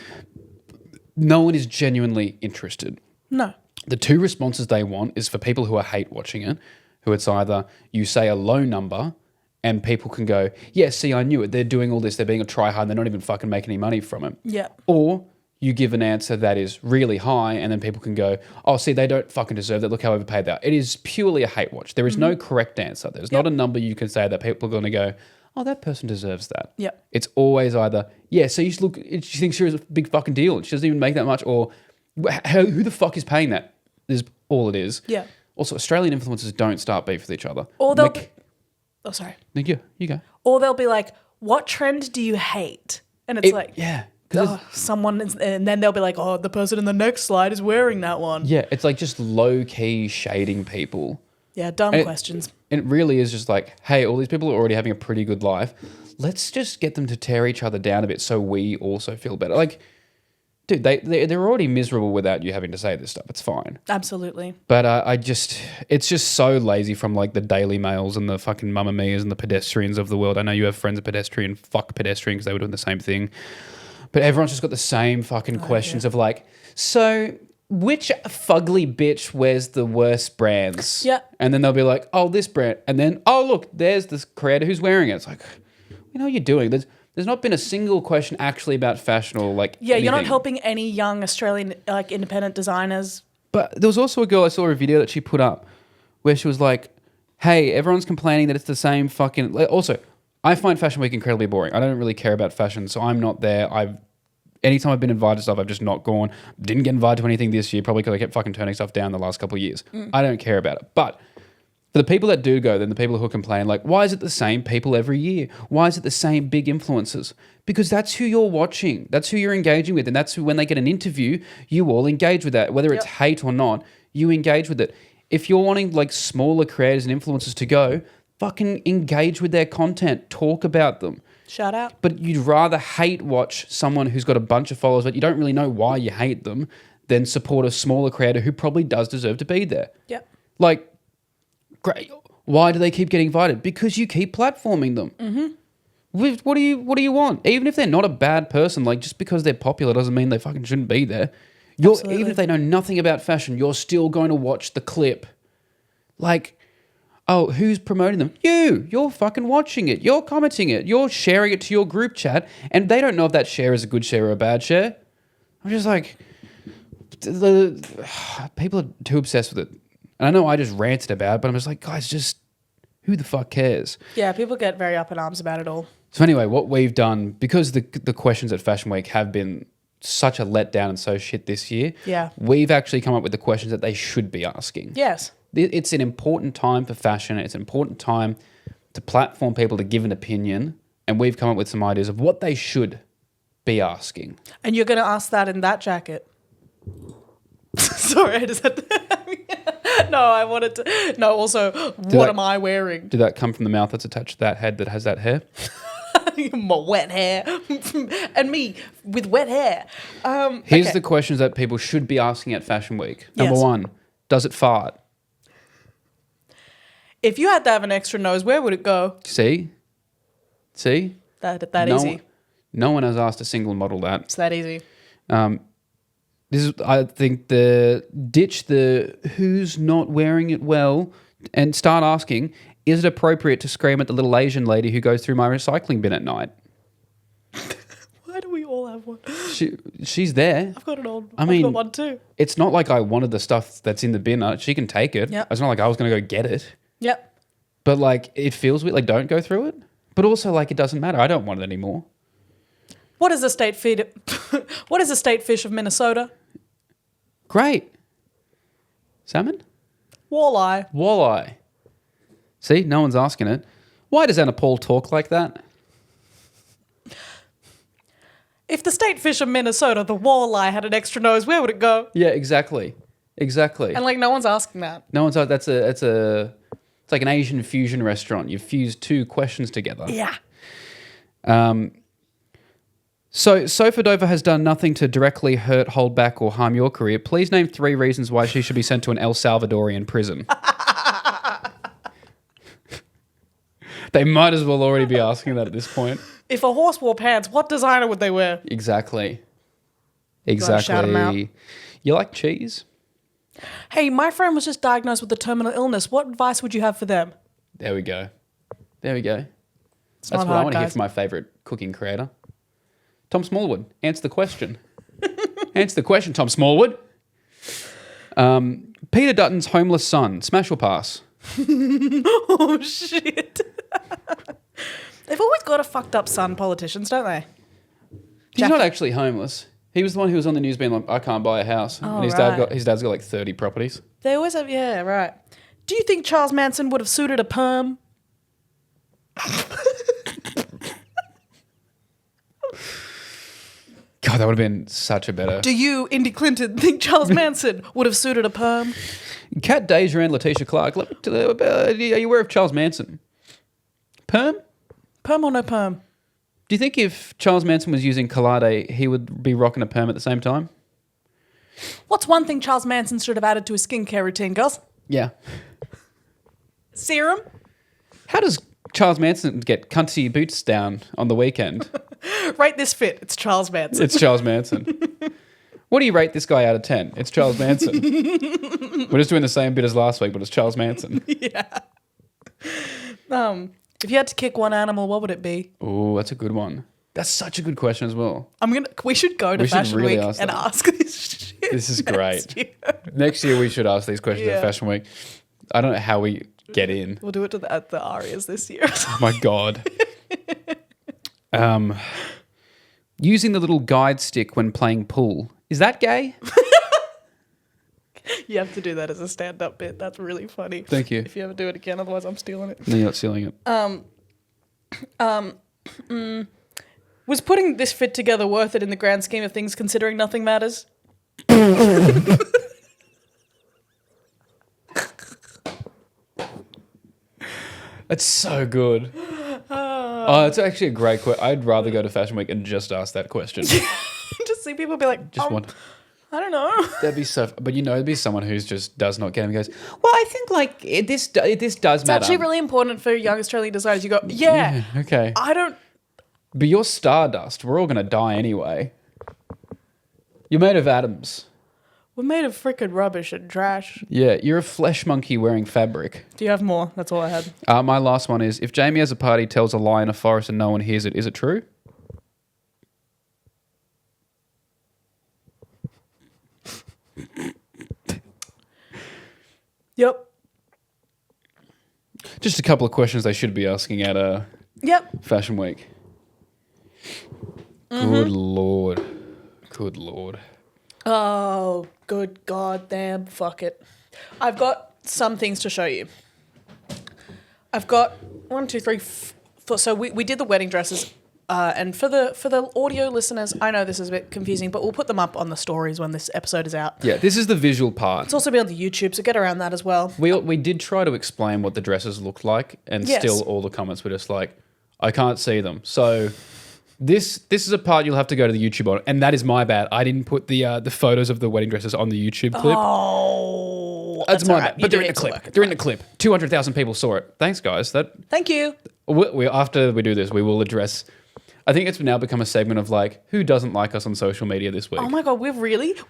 no one is genuinely interested. No. The two responses they want is for people who are hate watching it, who it's either you say a low number and people can go, yeah, see, I knew it. They're doing all this. They're being a tryhard. They're not even fucking making any money from it. Yeah. Or you give an answer that is really high and then people can go, oh, see, they don't fucking deserve that. Look how overpaid they are. It is purely a hate watch. There is no correct answer. There's not a number you can say that people are going to go, oh, that person deserves that. Yeah. It's always either, yeah, so you look, she thinks she's a big fucking deal and she doesn't even make that much, or who the fuck is paying that? Is all it is. Yeah. Also, Australian influencers don't start beef with each other. Or they'll oh, sorry. Nick, you go. Or they'll be like, what trend do you hate? And it's like, yeah. someone is, and then they'll be like, oh, the person in the next slide is wearing that one. Yeah, it's like just low-key shading people. Yeah, dumb questions. It really is just like, hey, all these people are already having a pretty good life. Let's just get them to tear each other down a bit so we also feel better. Like, dude, they're already miserable without you having to say this stuff. It's fine. Absolutely. But it's just so lazy from like the Daily Mails and the fucking Mamma Mias and the pedestrians of the world. I know you have friends of pedestrian, fuck pedestrian because they were doing the same thing. But everyone's just got the same fucking questions of like, so which fugly bitch wears the worst brands? Yeah. And then they'll be like, oh, this brand. And then, oh, look, there's this creator who's wearing it. It's like, you know what you're doing? There's not been a single question actually about fashion or like Yeah, anything. you're not helping any young Australian like independent designers. But there was also a girl, I saw a video that she put up where she was like, hey, everyone's complaining that it's the same fucking... Also, I find Fashion Week incredibly boring. I don't really care about fashion, so I'm not there. Anytime I've been invited to stuff, I've just not gone. Didn't get invited to anything this year, probably because I kept fucking turning stuff down the last couple of years. I don't care about it. But for the people that do go, then the people who complain, like, why is it the same people every year? Why is it the same big influencers? Because that's who you're watching. That's who you're engaging with. And that's who, when they get an interview, you all engage with that. Whether it's hate or not, you engage with it. If you're wanting like smaller creators and influencers to go, fucking engage with their content. Talk about them. Shout out. But you'd rather hate watch someone who's got a bunch of followers but you don't really know why you hate them than support a smaller creator who probably does deserve to be there. Yep. Like, great. Why do they keep getting invited? Because you keep platforming them. Mm-hmm. What do you want? Even if they're not a bad person, like just because they're popular doesn't mean they fucking shouldn't be there. Even if they know nothing about fashion, you're still going to watch the clip. Like, oh, who's promoting them? You're fucking watching it. You're commenting it. You're sharing it to your group chat, and they don't know if that share is a good share or a bad share. I'm just like, people are too obsessed with it. And I know I just ranted about it, but I'm just like, guys, just who the fuck cares? Yeah, people get very up in arms about it all. So anyway, what we've done, because the questions at Fashion Week have been such a letdown and so shit this year, we've actually come up with the questions that they should be asking. Yes. It's an important time for fashion. It's an important time to platform people to give an opinion. And we've come up with some ideas of what they should be asking. And you're going to ask that in that jacket. Sorry, I just had to... No, I wanted to... No, also, what am I wearing? Did that come from the mouth that's attached to that head that has that hair? My wet hair. And me with wet hair. Here's the questions that people should be asking at Fashion Week. Number one, does it fart? If you had to have an extra nose, where would it go? See? That easy. No one has asked a single model that. It's that easy. This is, I think, ditch the who's not wearing it well and start asking, is it appropriate to scream at the little Asian lady who goes through my recycling bin at night? Why do we all have one? She's there. I've got an old. I mean, I've got one too. It's not like I wanted the stuff that's in the bin. She can take it. Yep. It's not like I was going to go get it. Yep. But like, it feels weird. Like, don't go through it. But also, like, it doesn't matter. I don't want it anymore. What is the state feed? What is the state fish of Minnesota? Great. Salmon? Walleye. See, no one's asking it. Why does Anna Paul talk like that? If the state fish of Minnesota, the walleye, had an extra nose, where would it go? Yeah, exactly. And like, no one's asking that. No one's. It's like an Asian fusion restaurant. You fuse two questions together. Yeah. So Sofadova has done nothing to directly hurt, hold back, or harm your career. Please name 3 reasons why she should be sent to an El Salvadorian prison. They might as well already be asking that at this point. If a horse wore pants, what designer would they wear? Exactly. Shout 'em out. You like cheese? Hey, my friend was just diagnosed with a terminal illness. What advice would you have for them? There we go. There we go. It's That's not what I hard, want to hear guys. from my favourite cooking creator. Tom Smallwood, answer the question. Answer the question, Tom Smallwood. Peter Dutton's homeless son, smash or pass? Oh, shit. They've always got a fucked up son, politicians, don't they? He's not actually homeless. He was the one who was on the news being like, I can't buy a house. Oh, and his right. dad's got like 30 properties. They always have, yeah, right. Do you think Charles Manson would have suited a perm? God, that would have been such a better. Do you, Indy Clinton, think Charles Manson would have suited a perm? Kat Deja and Letitia Clark, are you aware of Charles Manson? Perm? Perm or no perm? Do you think if Charles Manson was using Colade, he would be rocking a perm at the same time? What's one thing Charles Manson should have added to his skincare routine, girls? Yeah. Serum? How does Charles Manson get cunty boots down on the weekend? Rate this fit. It's Charles Manson. It's Charles Manson. What do you rate this guy out of 10? It's Charles Manson. We're just doing the same bit as last week, but it's Charles Manson. Yeah. If you had to kick one animal, what would it be? Oh, that's a good one. That's such a good question as well. We should go to We should Fashion really Week ask and them. ask this shit. This is next great. year. Next year we should ask these questions Yeah. at Fashion Week. I don't know how we get in. We'll do it at the Arias this year. Oh my God. Using the little guide stick when playing pool. Is that gay? You have to do that as a stand-up bit. That's really funny. Thank you. If you ever do it again, otherwise I'm stealing it. No, you're not stealing it. Was putting this fit together worth it in the grand scheme of things, considering nothing matters? That's so good. Oh, it's actually a great question. I'd rather go to Fashion Week and just ask that question. Just see people be like, Just want. I don't know. That'd be so. But it'd be someone who's just does not get him. Goes, well, I think like this does It's matter. actually really important for young Australian designers. You go, yeah, Okay. I don't. But you're stardust. We're all gonna die anyway. You're made of atoms. We're made of freaking rubbish and trash. Yeah, you're a flesh monkey wearing fabric. Do you have more? That's all I had. My last one is: if Jamie has a party, tells a lie in a forest, and no one hears it, is it true? Yep. Just a couple of questions they should be asking at Yep. Fashion Week. Mm-hmm. Good Lord. Good Lord. Oh, good goddamn, fuck it. I've got some things to show you. I've got 1, 2, 3, 4. So we did the wedding dresses, and for the audio listeners, I know this is a bit confusing, but we'll put them up on the stories when this episode is out. Yeah, this is the visual part. It's also be on the YouTube, so get around that as well. We did try to explain what the dresses looked like, and Yes. still all the comments were just like, I can't see them. So this is a part you'll have to go to the YouTube on, and that is my bad. I didn't put the photos of the wedding dresses on the YouTube clip. Oh, That's my all right. bad. You But do they're in the need to clip. work it. They're in the clip. 200,000 people saw it. Thanks, guys. Thank you. After we do this, we will address. I think it's now become a segment of like, who doesn't like us on social media this week? Oh my god, we're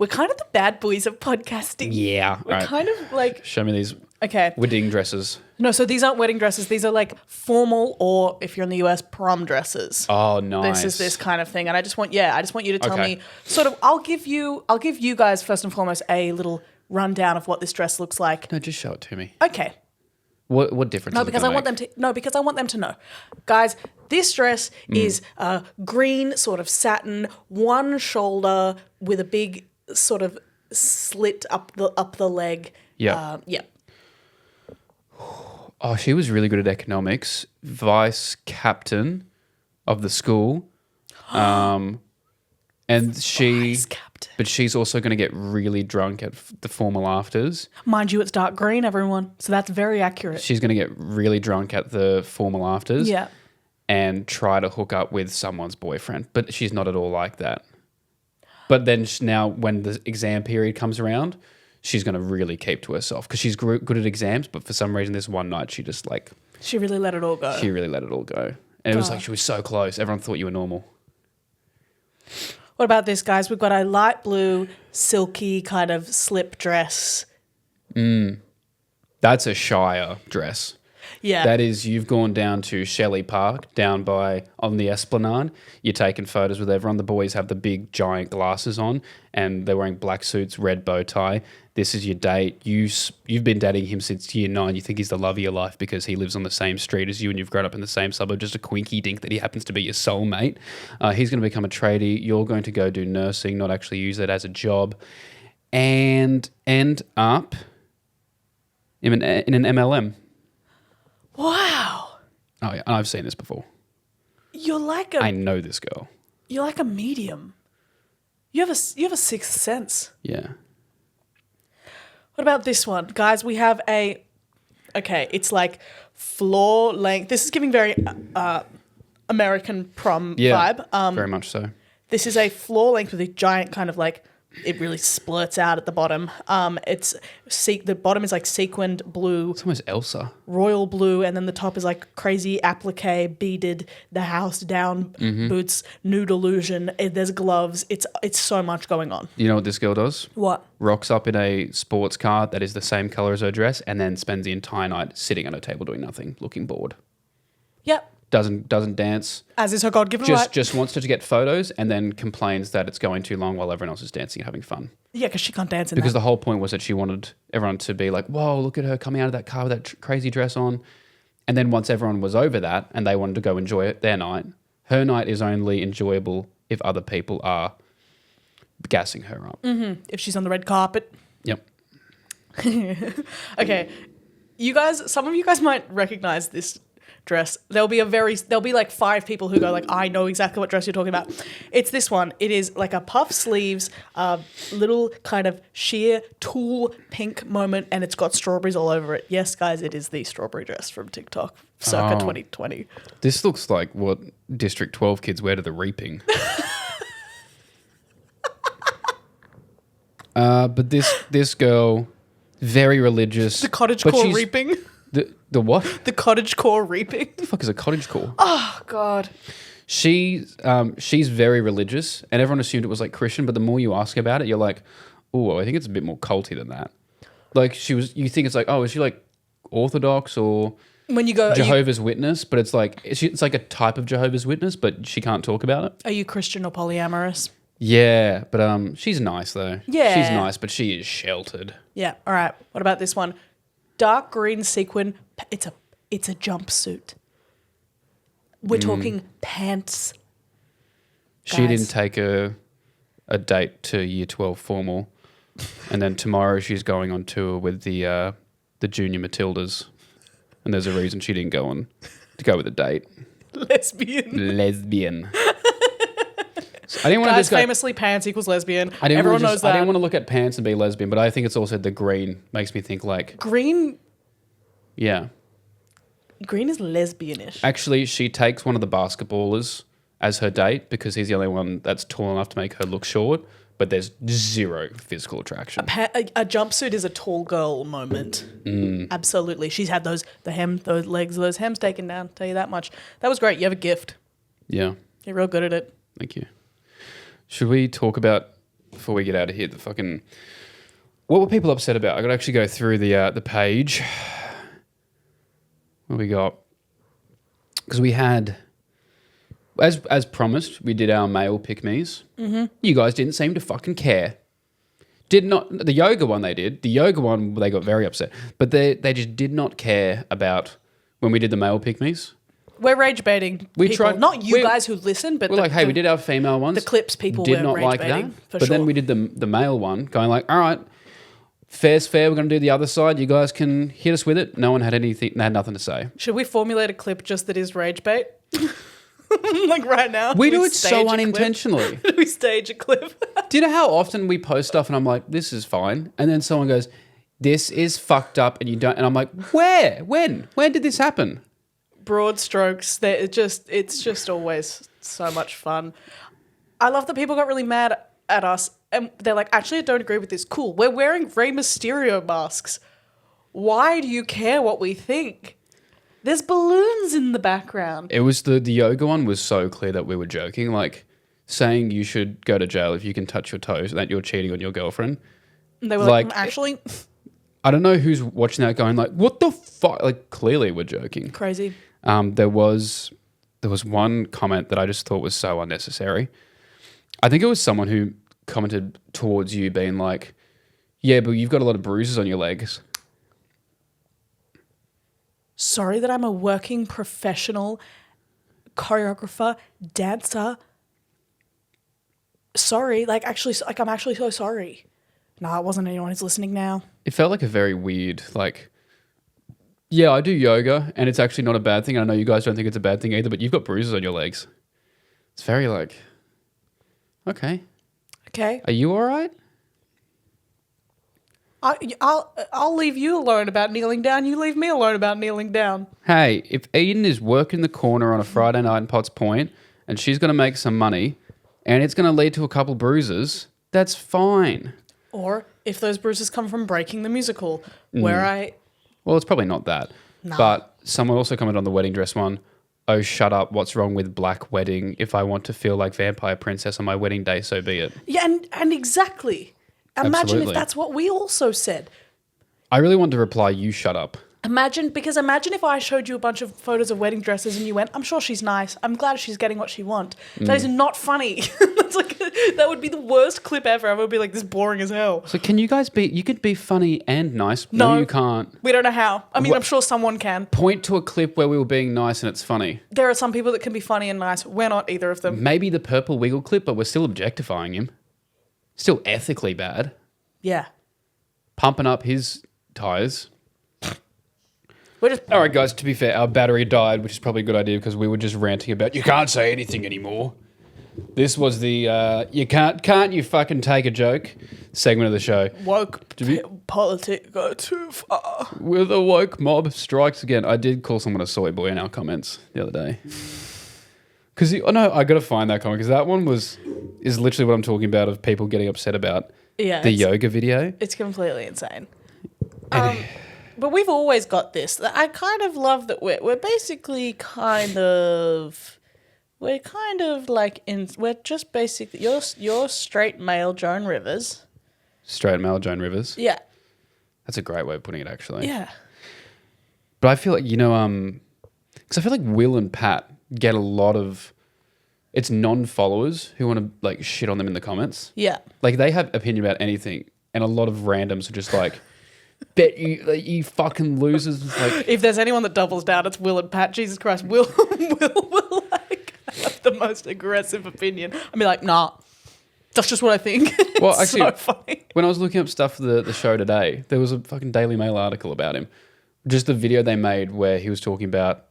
kind of the bad boys of podcasting. Yeah, We're right. kind of like, Show me these okay. wedding dresses. No, so these aren't wedding dresses. These are like formal, or if you're in the US, prom dresses. Oh, nice. This is this kind of thing, and I just want you to tell Okay. me sort of. I'll give you guys first and foremost a little rundown of what this dress looks like. No, just show it to me. Okay. What difference? No, does it because I gonna want make? them to. No, because I want them to know, guys. This dress is green, sort of satin, one shoulder with a big sort of slit up the leg. Yeah. Yeah. Oh, she was really good at economics. Vice captain of the school. And she, Vice captain. but she's also going to get really drunk at the formal afters. Mind you, it's dark green, everyone. So that's very accurate. She's going to get really drunk at the formal afters. Yeah. And try to hook up with someone's boyfriend. But she's not at all like that. But then now when the exam period comes around, she's going to really keep to herself because she's good at exams. But for some reason, this one night, she just like... She really let it all go. She really let it all go. And it was like she was so close. Everyone thought you were normal. What about this, guys? We've got a light blue, silky kind of slip dress. That's a Shire dress. Yeah. That is, you've gone down to Shelley Park, down by on the Esplanade. You're taking photos with everyone. The boys have the big giant glasses on, and they're wearing black suits, red bow tie. This is your date. You've been dating him since year 9. You think he's the love of your life because he lives on the same street as you, and you've grown up in the same suburb. Just a quinky dink that he happens to be your soulmate. He's going to become a tradie. You're going to go do nursing, not actually use it as a job, and end up in an MLM. Wow. Oh yeah, I've seen this before. You're like I know this girl. You're like a medium. You have a sixth sense. Yeah. What about this one? Guys, we have it's like floor length. This is giving very American prom vibe. Very much so. This is a floor length with a giant kind of like, it really splurts out at the bottom. The bottom is like sequined blue. It's almost Elsa. Royal blue, and then the top is like crazy applique, beaded, the house down, boots, nude illusion. There's gloves. It's so much going on. You know what this girl does? What? Rocks up in a sports car that is the same color as her dress, and then spends the entire night sitting at her table doing nothing, looking bored. Yep. Doesn't dance. As is her God-given right. Just wants to get photos, and then complains that it's going too long while everyone else is dancing and having fun. Yeah, because she can't dance in Because that. the whole point was that she wanted everyone to be like, whoa, look at her coming out of that car with that crazy dress on. And then once everyone was over that and they wanted to go enjoy it, their night, her night is only enjoyable if other people are gassing her up. Mm-hmm. If she's on the red carpet. Yep. Okay. Some of you guys might recognize this dress. There'll be like 5 people who go like, I know exactly what dress you're talking about. It's this one. It is like a puff sleeves, little kind of sheer tulle pink moment, and it's got strawberries all over it. Yes, guys, it is the strawberry dress from TikTok circa 2020. This looks like what District 12 kids wear to the reaping. But this girl, very religious. The cottagecore reaping. The what? The cottagecore reaping. What the fuck is a cottagecore? Oh, God. She's very religious, and everyone assumed it was like Christian, but the more you ask about it, you're like, oh, I think it's a bit more culty than that. Like you think it's like, oh, is she like Orthodox or when you go Jehovah's Witness? But it's like it's like a type of Jehovah's Witness, but she can't talk about it. Are you Christian or polyamorous? Yeah, but she's nice though. Yeah. She's nice, but she is sheltered. Yeah. All right. What about this one? Dark green sequin. It's a jumpsuit. We're talking pants. She Guys. didn't take a date to year 12 formal, and then tomorrow she's going on tour with the Junior Matildas, and there's a reason she didn't go with a date. Lesbian. So I didn't want to Guys, just go, famously, pants equals lesbian. I didn't Everyone wanna knows that. I didn't want to look at pants and be lesbian, but I think it's also the green makes me think like Green yeah. is lesbianish. Actually, she takes one of the basketballers as her date because he's the only one that's tall enough to make her look short, but there's zero physical attraction. A jumpsuit is a tall girl moment. Absolutely. She's had those legs, those hems taken down, tell you that much. That was great. You have a gift. Yeah. You're real good at it. Thank you. Should we talk about, before we get out of here, what were people upset about? I got to actually go through the page. What we got? Because we had, as promised, we did our male pick-me's. Mm-hmm. You guys didn't seem to fucking care. The yoga one they did. The yoga one, they got very upset. But they just did not care about when we did the male pick-me's. We're rage baiting people. Tried, not you guys who listen, but we're like, hey, we did our female ones. The clips people did were not rage like baiting, that. for But sure. then we did the male one, going like, all right, fair's fair. We're going to do the other side. You guys can hit us with it. No one had nothing to say. Should we formulate a clip just that is rage bait? Like right now? We do it stage so a clip? unintentionally. We stage a clip. Do you know how often we post stuff and I'm like, this is fine, and then someone goes, this is fucked up, and you don't, and I'm like, where, when did this happen? Broad strokes. It's just always so much fun. I love that people got really mad at us and they're like, actually, I don't agree with this. Cool. We're wearing Rey Mysterio masks. Why do you care what we think? There's balloons in the background. It was the yoga one was so clear that we were joking, like saying you should go to jail if you can touch your toes and that you're cheating on your girlfriend. And they were Like, like, actually, I don't know who's watching that going like, what the fuck? Like, clearly we're joking. Crazy. There was one comment that I just thought was so unnecessary. I think it was someone who commented towards you being like, yeah, but you've got a lot of bruises on your legs. Sorry that I'm a working professional choreographer, dancer. Sorry, like I'm actually so sorry. No, it wasn't anyone who's listening now. It felt like a very weird, like, yeah, I do yoga and it's actually not a bad thing. I know you guys don't think it's a bad thing either, but you've got bruises on your legs. It's very like, okay. Okay. Are you all right? I'll leave you alone about kneeling down. You leave me alone about kneeling down. Hey, if Eden is working the corner on a Friday night in Potts Point and she's going to make some money and it's going to lead to a couple bruises, that's fine. Or if those bruises come from breaking the musical, where I... Well, it's probably not that. Nah. But someone also commented on the wedding dress one. Oh, shut up. What's wrong with black wedding? If I want to feel like vampire princess on my wedding day, so be it. Yeah, and exactly. Imagine Absolutely. if that's what we also said. I really want to reply, you shut up. Imagine if I showed you a bunch of photos of wedding dresses and you went, I'm sure she's nice. I'm glad she's getting what she wants. That is not funny. That's like, that would be the worst clip ever. I would be like, this is boring as hell. So can you guys you could be funny and nice. No, you can't. We don't know how. I mean, I'm sure someone can. Point to a clip where we were being nice and it's funny. There are some people that can be funny and nice. We're not either of them. Maybe the purple wiggle clip, but we're still objectifying him. Still ethically bad. Yeah. Pumping up his tires. We're just... All right, guys, to be fair, our battery died, which is probably a good idea because we were just ranting about you can't say anything anymore. This was the you can't you fucking take a joke segment of the show. Woke politics go too far. With a woke mob strikes again. I did call someone a soy boy in our comments the other day. Because, I got to find that comment because that one is literally what I'm talking about of people getting upset about the yoga video. It's completely insane. But we've always got this. I kind of love that we're basically we're just basically you're straight male Joan Rivers. Straight male Joan Rivers. Yeah. That's a great way of putting it, actually. Yeah. But I feel like, because I feel like Will and Pat get a lot of, it's non-followers who want to like shit on them in the comments. Yeah. Like they have opinion about anything and a lot of randoms are just like, bet you fucking losers. Like, if there's anyone that doubles down, it's Will and Pat. Jesus Christ, Will like have the most aggressive opinion. I mean, like, nah, that's just what I think. Well, it's actually, so funny. When I was looking up stuff for the show today, there was a fucking Daily Mail article about him. Just the video they made where he was talking about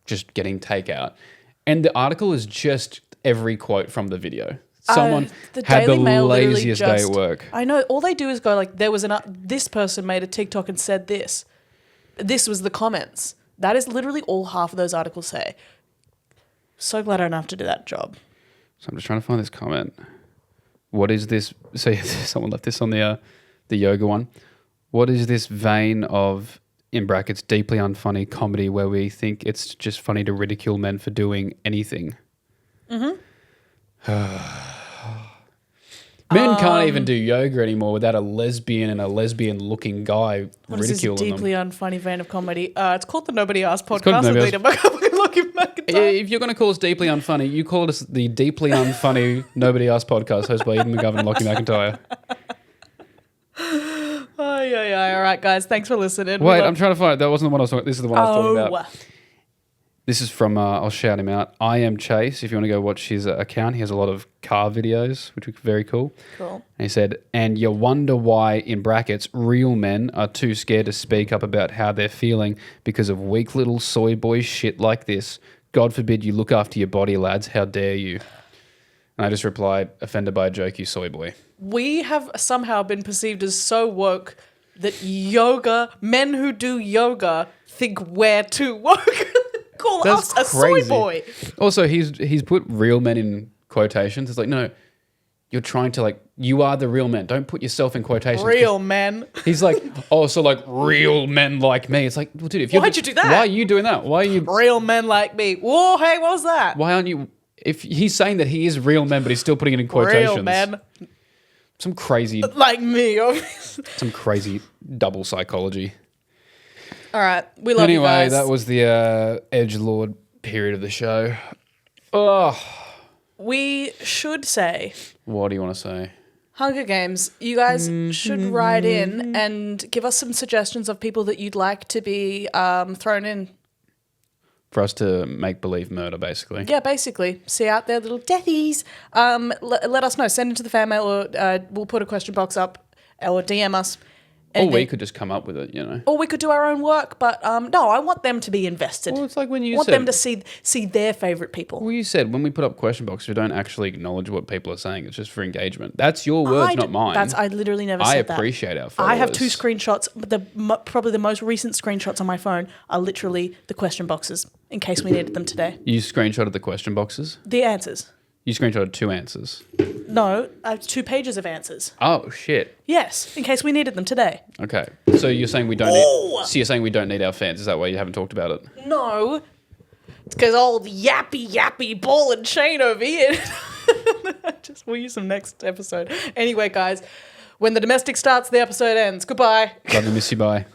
just getting takeout. And the article is just every quote from the video. Someone had the laziest day at work. I know. All they do is go like, this person made a TikTok and said this. This was the comments. That is literally all half of those articles say. So glad I don't have to do that job. So I'm just trying to find this comment. What is this? So someone left this on the yoga one. What is this vein of, in brackets, deeply unfunny comedy where we think it's just funny to ridicule men for doing anything? Men can't even do yoga anymore without a lesbian and a lesbian-looking guy ridiculing them. What is this deeply unfunny vein of comedy? It's called the Nobody Asked podcast. If you're going to call us deeply unfunny, you call us the deeply unfunny Nobody Asked podcast, hosted by Eden McGovern and Lachy McIntyre. Oh, yeah. All right, guys. Thanks for listening. Wait, I'm trying to find it. That wasn't the one I was talking about. This is the one I was talking about. Oh. This is from, I'll shout him out, I Am Chase. If you want to go watch his account, he has a lot of car videos, which are very cool. Cool. And he said, and you wonder why, in brackets, real men are too scared to speak up about how they're feeling because of weak little soy boy shit like this. God forbid you look after your body, lads. How dare you? And I just replied, offended by a joke, you soy boy. We have somehow been perceived as so woke that men who do yoga think we're too woke. Call That's us crazy. A soy boy. Also, he's put real men in quotations. It's like, no, you're trying to like, you are the real men. Don't put yourself in quotations. Real men. He's like, oh, so like real men like me. It's like, well, dude, if why'd you do that? Why are you doing that? Why are you real men like me? Whoa, hey, what was that? Why aren't you? If he's saying that he is real men, but he's still putting it in quotations. Real men. Some crazy, Like me, obviously. some crazy double psychology. All right. We love you Anyway, guys. that was the edgelord period of the show. Oh, We should say, what do you want to say? Hunger Games, you guys should write in and give us some suggestions of people that you'd like to be thrown in. For us to make believe murder, basically. Yeah, basically. See out there, little deathies. Let us know. Send it to the fan mail, or we'll put a question box up, or DM us. Or Anything. we could just come up with it, you know. Or we could do our own work, but no, I want them to be invested. Well, it's like when I you want said... them to see their favourite people. Well, you said when we put up question boxes, we don't actually acknowledge what people are saying. It's just for engagement. That's your words, not mine. I literally never I said that. appreciate our followers. I have 2 screenshots. Probably the most recent screenshots on my phone are literally the question boxes, in case we needed them today. You screenshotted the question boxes? The answers. You screenshotted 2 answers. No, 2 pages of answers. Oh, shit. Yes, in case we needed them today. Okay. So you're saying we don't need... So you're saying we don't need our fans. Is that why you haven't talked about it? No, it's because old yappy ball and chain over here. We'll use them next episode. Anyway, guys, when the domestic starts, the episode ends. Goodbye. Love you, miss you, bye.